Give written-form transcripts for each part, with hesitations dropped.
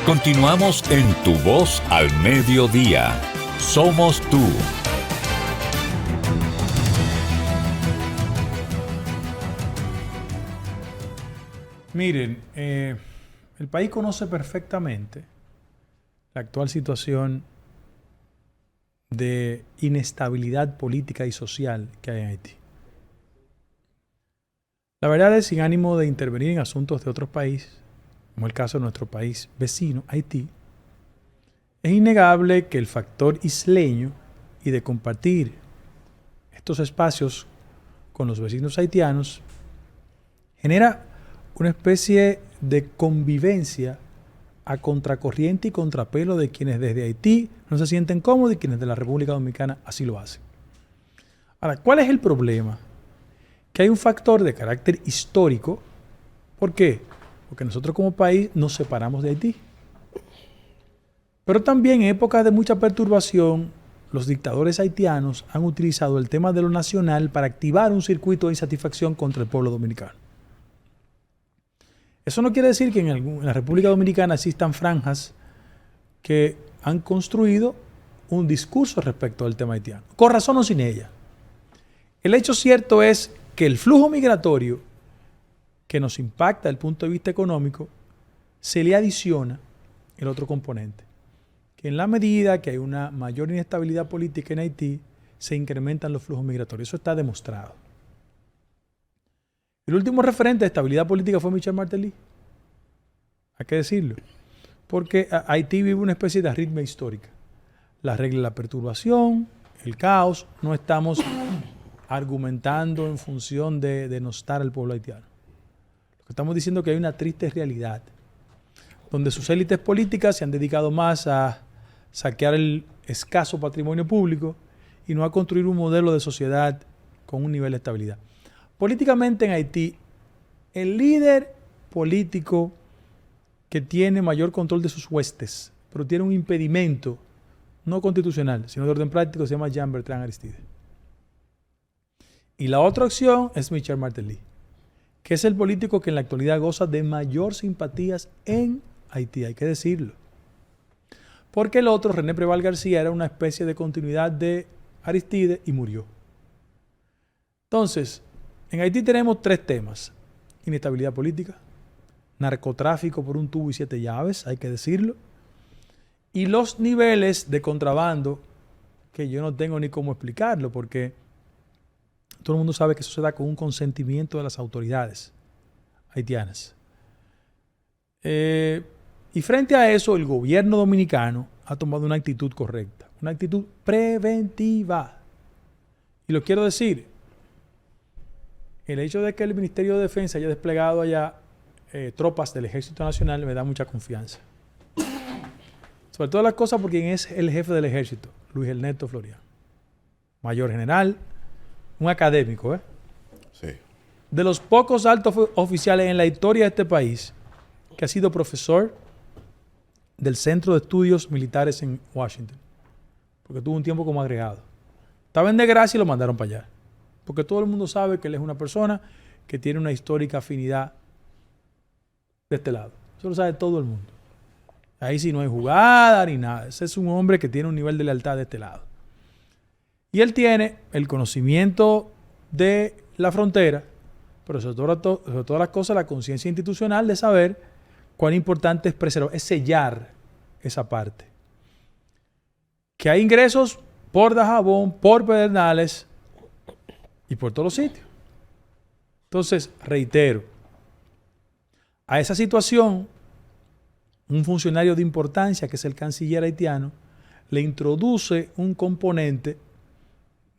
Continuamos en Tu Voz al Mediodía. Somos tú. Miren, el país conoce perfectamente la actual situación de inestabilidad política y social que hay en Haití. La verdad es, sin ánimo de intervenir en asuntos de otros países, como el caso de nuestro país vecino, Haití, es innegable que el factor isleño y de compartir estos espacios con los vecinos haitianos genera una especie de convivencia a contracorriente y contrapelo de quienes desde Haití no se sienten cómodos y quienes de la República Dominicana así lo hacen. Ahora, ¿cuál es el problema? Que hay un factor de carácter histórico. ¿Por qué? Porque nosotros como país nos separamos de Haití. Pero también en épocas de mucha perturbación, los dictadores haitianos han utilizado el tema de lo nacional para activar un circuito de insatisfacción contra el pueblo dominicano. Eso no quiere decir que en la República Dominicana existan franjas que han construido un discurso respecto al tema haitiano, con razón o sin ella. El hecho cierto es que el flujo migratorio que nos impacta desde el punto de vista económico, se le adiciona el otro componente, que en la medida que hay una mayor inestabilidad política en Haití, se incrementan los flujos migratorios. Eso está demostrado. El último referente de estabilidad política fue Michel Martelly. Hay que decirlo. Porque Haití vive una especie de arritmia histórica. La regla de la perturbación, el caos. No estamos argumentando en función de denostar al pueblo haitiano. Lo que estamos diciendo es que hay una triste realidad, donde sus élites políticas se han dedicado más a saquear el escaso patrimonio público y no a construir un modelo de sociedad con un nivel de estabilidad. Políticamente en Haití, el líder político que tiene mayor control de sus huestes, pero tiene un impedimento no constitucional, sino de orden práctico, se llama Jean-Bertrand Aristide. Y la otra opción es Michel Martelly, que es el político que en la actualidad goza de mayor simpatías en Haití, hay que decirlo. Porque el otro, René Preval García, era una especie de continuidad de Aristide y murió. Entonces, en Haití tenemos tres temas: inestabilidad política, narcotráfico por un tubo y 7 llaves, hay que decirlo, y los niveles de contrabando que yo no tengo ni cómo explicarlo, porque todo el mundo sabe que eso se da con un consentimiento de las autoridades haitianas. Y frente a eso, el gobierno dominicano ha tomado una actitud correcta, una actitud preventiva. Y lo quiero decir, el hecho de que el Ministerio de Defensa haya desplegado allá tropas del Ejército Nacional me da mucha confianza. Sobre todas las cosas por quien es el jefe del ejército, Luis Ernesto Floriano. Mayor general, un académico, Sí. de los pocos altos oficiales en la historia de este país que ha sido profesor del Centro de Estudios Militares en Washington, porque tuvo un tiempo como agregado. Estaba en desgracia y lo mandaron para allá, porque todo el mundo sabe que él es una persona que tiene una histórica afinidad de este lado. Eso lo sabe todo el mundo. Ahí sí no hay jugada ni nada. Ese es un hombre que tiene un nivel de lealtad de este lado. Y él tiene el conocimiento de la frontera, pero sobre todas las cosas, la conciencia institucional de saber cuán importante es preservar, es sellar esa parte. Que hay ingresos por Dajabón, por Pedernales y por todos los sitios. Entonces, reitero, a esa situación, un funcionario de importancia, que es el canciller haitiano, le introduce un componente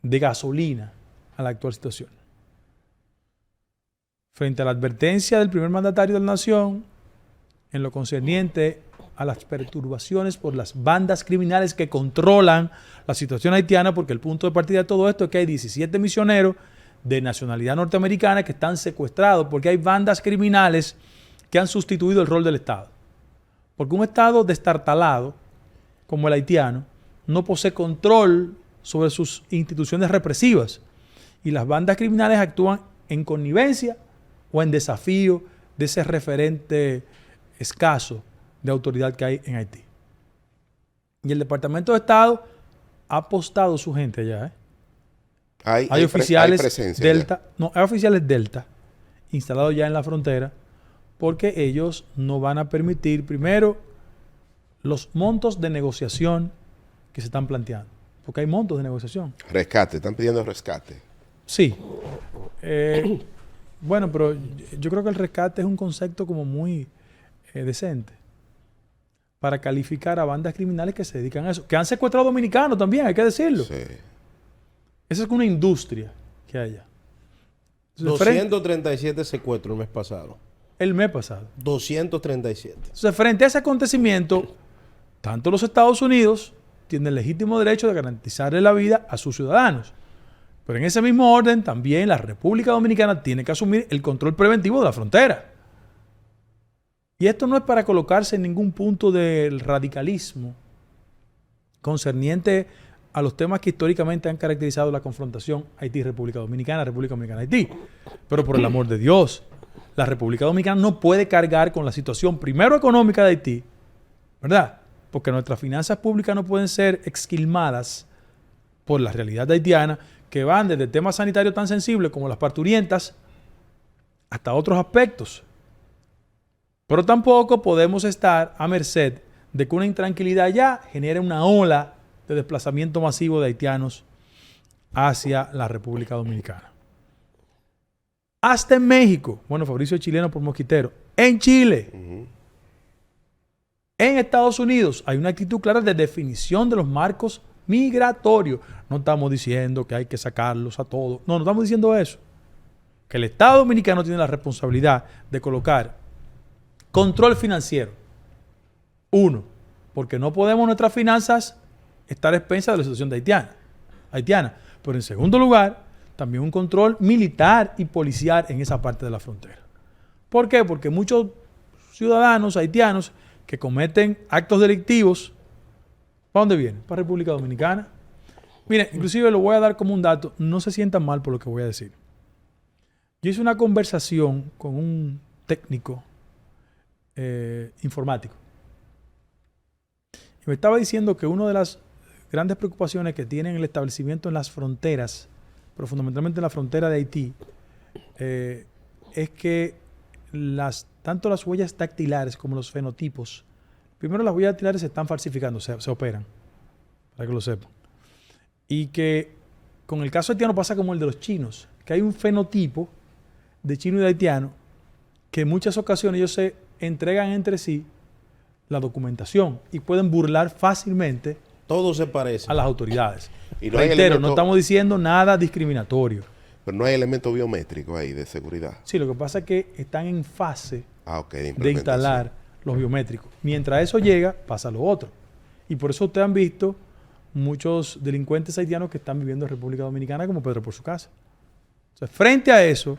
de gasolina a la actual situación. Frente a la advertencia del primer mandatario de la nación en lo concerniente a las perturbaciones por las bandas criminales que controlan la situación haitiana, porque el punto de partida de todo esto es que hay 17 misioneros de nacionalidad norteamericana que están secuestrados porque hay bandas criminales que han sustituido el rol del Estado. Porque un Estado destartalado, como el haitiano, no posee control sobre sus instituciones represivas. Y las bandas criminales actúan en connivencia o en desafío de ese referente escaso de autoridad que hay en Haití. Y el Departamento de Estado ha apostado su gente allá. Hay oficiales Delta, hay oficiales Delta instalados ya en la frontera porque ellos no van a permitir, primero, los montos de negociación que se están planteando. Porque hay montos de negociación. Rescate, están pidiendo rescate. Sí. Bueno, pero yo creo que el rescate es un concepto como muy decente para calificar a bandas criminales que se dedican a eso. Que han secuestrado dominicanos también, hay que decirlo. Sí. Esa es una industria que hay allá. 237 secuestros el mes pasado. El mes pasado. 237. Entonces, frente a ese acontecimiento, tanto los Estados Unidos tienen el legítimo derecho de garantizarle la vida a sus ciudadanos. Pero en ese mismo orden, también la República Dominicana tiene que asumir el control preventivo de la frontera. Y esto no es para colocarse en ningún punto del radicalismo concerniente a los temas que históricamente han caracterizado la confrontación Haití-República Dominicana, República Dominicana-Haití. Pero por el amor de Dios, la República Dominicana no puede cargar con la situación primero económica de Haití, ¿verdad? Porque nuestras finanzas públicas no pueden ser exquilmadas por la realidad haitiana, que van desde temas sanitarios tan sensibles como las parturientas hasta otros aspectos. Pero tampoco podemos estar a merced de que una intranquilidad ya genere una ola de desplazamiento masivo de haitianos hacia la República Dominicana. Hasta en México, bueno, Fabricio chileno por mosquitero, en Chile, en Estados Unidos hay una actitud clara de definición de los marcos migratorios. No estamos diciendo que hay que sacarlos a todos. No estamos diciendo eso. Que el Estado dominicano tiene la responsabilidad de colocar control financiero. Uno, porque no podemos nuestras finanzas estar a expensas de la situación de haitiana. Pero en segundo lugar, también un control militar y policial en esa parte de la frontera. ¿Por qué? Porque muchos ciudadanos haitianos que cometen actos delictivos, ¿para dónde vienen? Para República Dominicana. Miren, inclusive lo voy a dar como un dato, no se sientan mal por lo que voy a decir. Yo hice una conversación con un técnico informático. Y me estaba diciendo que una de las grandes preocupaciones que tienen el establecimiento en las fronteras, pero fundamentalmente en la frontera de Haití, es que tanto las huellas dactilares como los fenotipos, primero las huellas dactilares se están falsificando, se operan, para que lo sepan. Y que con el caso haitiano pasa como el de los chinos, que hay un fenotipo de chino y de haitiano que en muchas ocasiones ellos se entregan entre sí la documentación y pueden burlar fácilmente todo se parece a las autoridades. Y no Reitero, no estamos diciendo nada discriminatorio. Pero no hay elemento biométrico ahí de seguridad. Sí, lo que pasa es que están en fase de de instalar los biométricos. Mientras eso llega, pasa lo otro. Y por eso ustedes han visto muchos delincuentes haitianos que están viviendo en República Dominicana como Pedro por su casa. O sea, frente a eso,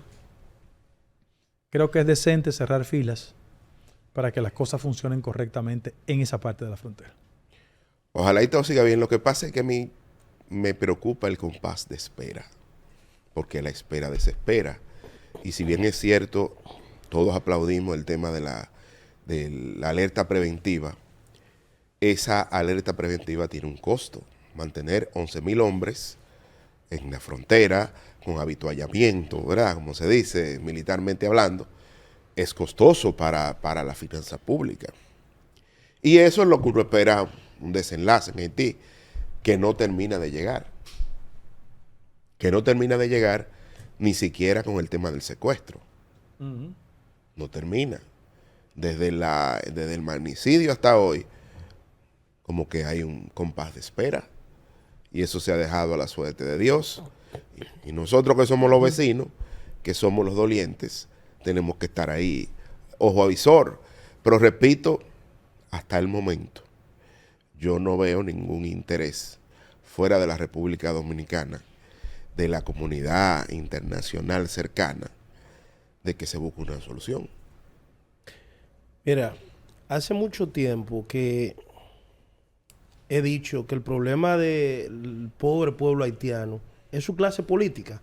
creo que es decente cerrar filas para que las cosas funcionen correctamente en esa parte de la frontera. Ojalá y todo siga bien. Lo que pasa es que a mí me preocupa el compás de espera, porque la espera desespera. Y si bien es cierto, todos aplaudimos el tema de la alerta preventiva, esa alerta preventiva tiene un costo. Mantener 11,000 hombres en la frontera con habituallamiento, ¿verdad? Como se dice militarmente hablando, es costoso para la finanza pública. Y eso es lo que uno espera, un desenlace en Haití, que no termina de llegar. Que no termina de llegar ni siquiera con el tema del secuestro. No termina. Desde el magnicidio hasta hoy, como que hay un compás de espera. Y eso se ha dejado a la suerte de Dios. Y nosotros que somos los vecinos, que somos los dolientes, tenemos que estar ahí, ojo avisor. Pero repito, hasta el momento, yo no veo ningún interés fuera de la República Dominicana, de la comunidad internacional cercana, de que se busque una solución. Mira, hace mucho tiempo que he dicho que el problema del pobre pueblo haitiano es su clase política.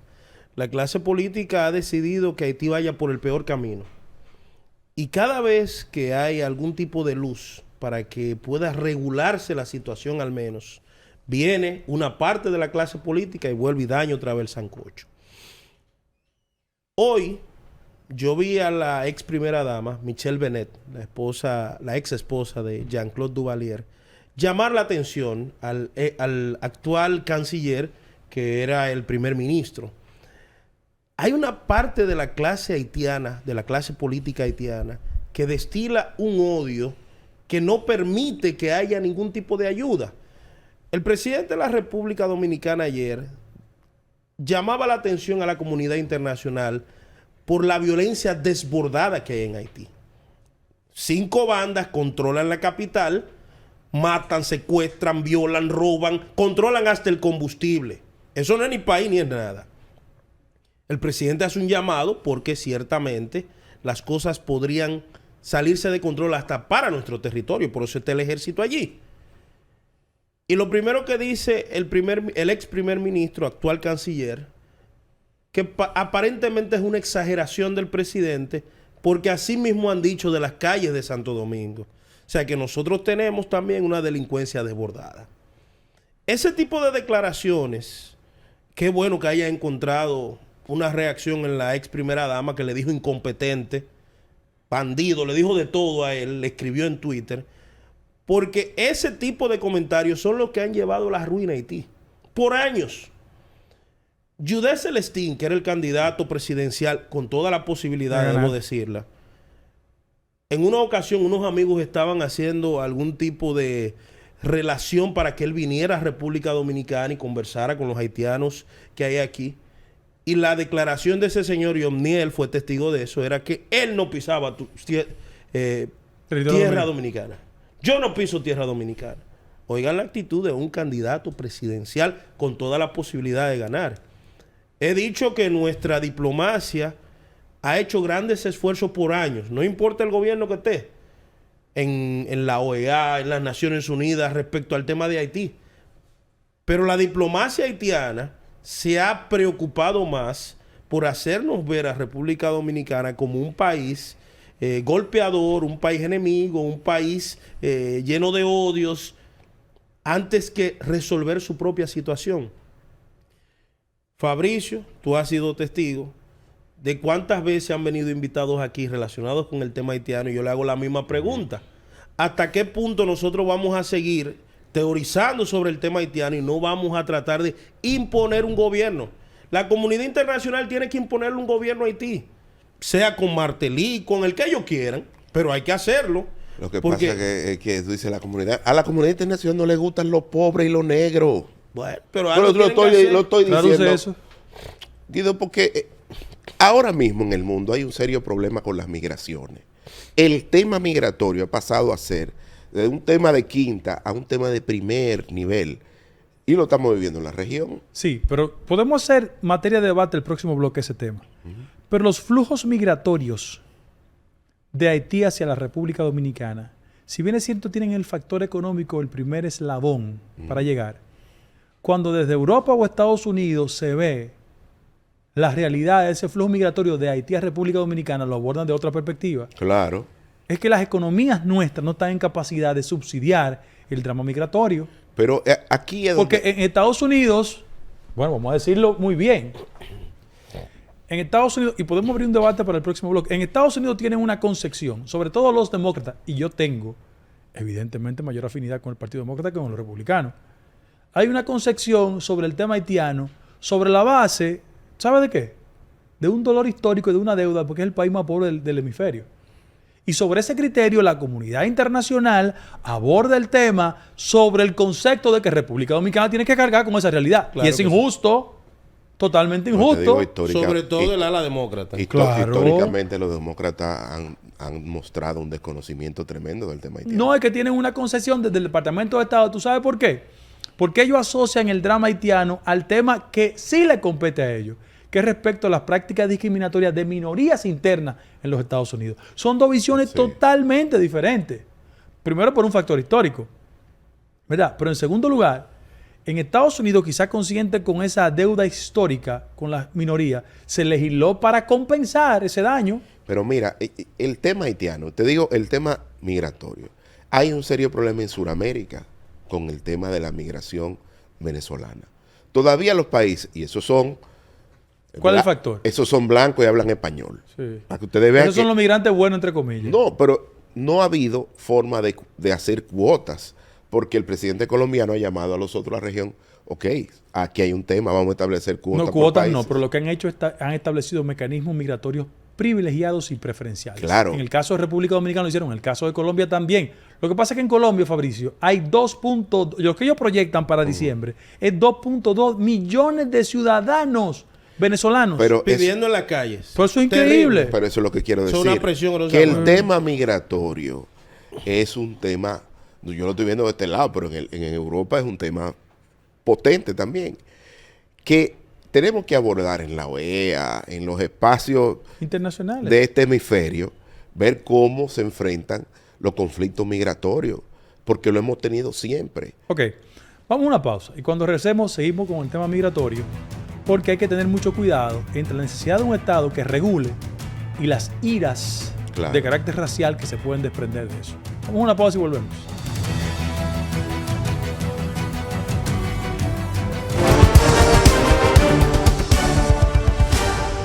La clase política ha decidido que Haití vaya por el peor camino. Y cada vez que hay algún tipo de luz para que pueda regularse la situación al menos, viene una parte de la clase política y vuelve y daña otra vez el sancocho. Hoy yo vi a la ex primera dama, Michelle Bennett, la ex esposa de Jean-Claude Duvalier, llamar la atención al actual canciller, que era el primer ministro. Hay una parte de la clase haitiana, de la clase política haitiana, que destila un odio que no permite que haya ningún tipo de ayuda. El presidente de la República Dominicana ayer llamaba la atención a la comunidad internacional por la violencia desbordada que hay en Haití. 5 bandas controlan la capital, matan, secuestran, violan, roban, controlan hasta el combustible. Eso no es ni país ni es nada. El presidente hace un llamado porque ciertamente las cosas podrían salirse de control hasta para nuestro territorio, por eso está el ejército allí. Y lo primero que dice el ex primer ministro, actual canciller, que aparentemente es una exageración del presidente, porque así mismo han dicho de las calles de Santo Domingo. O sea que nosotros tenemos también una delincuencia desbordada. Ese tipo de declaraciones, qué bueno que haya encontrado una reacción en la ex primera dama, que le dijo incompetente, bandido, le dijo de todo a él, le escribió en Twitter, porque ese tipo de comentarios son los que han llevado a la ruina a Haití por años. Judé Celestín, que era el candidato presidencial, con toda la posibilidad, debo decirla, en una ocasión unos amigos estaban haciendo algún tipo de relación para que él viniera a República Dominicana y conversara con los haitianos que hay aquí. Y la declaración de ese señor, y Omniel fue testigo de eso, era que él no pisaba tierra dominicana. Yo no piso tierra dominicana. Oigan la actitud de un candidato presidencial con toda la posibilidad de ganar. He dicho que nuestra diplomacia ha hecho grandes esfuerzos por años, no importa el gobierno que esté, en la OEA, en las Naciones Unidas, respecto al tema de Haití. Pero la diplomacia haitiana se ha preocupado más por hacernos ver a República Dominicana como un país golpeador, un país enemigo, un país lleno de odios, antes que resolver su propia situación. Fabricio, tú has sido testigo de cuántas veces han venido invitados aquí relacionados con el tema haitiano, y yo le hago la misma pregunta. ¿Hasta qué punto nosotros vamos a seguir teorizando sobre el tema haitiano y no vamos a tratar de imponer un gobierno? La comunidad internacional tiene que imponerle un gobierno a Haití, sea con Martelly, con el que ellos quieran, pero hay que hacerlo. Lo que pasa es que tú dices, a la comunidad internacional no le gustan los pobres y los negros. Bueno, pero lo estoy diciendo, eso. Guido, porque ahora mismo en el mundo hay un serio problema con las migraciones. El tema migratorio ha pasado a ser de un tema de quinta a un tema de primer nivel. Y lo estamos viviendo en la región. Sí, pero podemos hacer materia de debate el próximo bloque ese tema. Pero los flujos migratorios de Haití hacia la República Dominicana, si bien es cierto, tienen el factor económico, el primer eslabón para llegar. Cuando desde Europa o Estados Unidos se ve la realidad de ese flujo migratorio de Haití a República Dominicana, lo abordan de otra perspectiva. Claro. Es que las economías nuestras no están en capacidad de subsidiar el drama migratorio. Pero aquí es Porque en Estados Unidos, bueno, vamos a decirlo muy bien. En Estados Unidos, y podemos abrir un debate para el próximo bloque, en Estados Unidos tienen una concepción, sobre todo los demócratas, y yo tengo, evidentemente, mayor afinidad con el Partido Demócrata que con los republicanos. Hay una concepción sobre el tema haitiano, sobre la base, ¿sabe de qué? De un dolor histórico y de una deuda, porque es el país más pobre del hemisferio. Y sobre ese criterio, la comunidad internacional aborda el tema sobre el concepto de que República Dominicana tiene que cargar con esa realidad. Claro, y es injusto, totalmente injusto. Sobre todo el ala demócrata. Históricamente los demócratas han mostrado un desconocimiento tremendo del tema haitiano. No, es que tienen una concesión desde el Departamento de Estado. ¿Tú sabes por qué? Porque ellos asocian el drama haitiano al tema que sí le compete a ellos, que es respecto a las prácticas discriminatorias de minorías internas en los Estados Unidos. Son dos visiones totalmente diferentes. Primero, por un factor histórico, ¿verdad? Pero en segundo lugar, en Estados Unidos, quizás consciente con esa deuda histórica con las minorías, se legisló para compensar ese daño. Pero mira, el tema haitiano, te digo, el tema migratorio. Hay un serio problema en Sudamérica con el tema de la migración venezolana. Todavía los países, y esos son... ¿Cuál es el factor? Esos son blancos y hablan español. Sí. Para que ustedes vean Esos son los migrantes buenos, entre comillas. No, pero no ha habido forma de hacer cuotas, porque el presidente colombiano ha llamado a los otros de la región, ok, aquí hay un tema, vamos a establecer cuotas. No, por cuotas países. no, pero lo que han hecho han establecido mecanismos migratorios privilegiados y preferenciales. Claro. En el caso de República Dominicana lo hicieron, en el caso de Colombia también. Lo que pasa es que en Colombia, Fabricio, hay 2.2, lo que ellos proyectan para diciembre es 2.2 millones de ciudadanos venezolanos. Pero Pidiendo en las calles. Pero eso es increíble. Pero eso es lo que quiero Eso decir. es una presión que el grosera. tema migratorio es un tema, yo lo estoy viendo de este lado, pero en Europa es un tema potente también, que tenemos que abordar en la OEA, en los espacios Internacionales. de este hemisferio, ver cómo se enfrentan los conflictos migratorios, porque lo hemos tenido siempre. Ok, vamos a una pausa y cuando regresemos seguimos con el tema migratorio, porque hay que tener mucho cuidado entre la necesidad de un Estado que regule y las iras Claro. de carácter racial que se pueden desprender de eso. Vamos a una pausa y volvemos.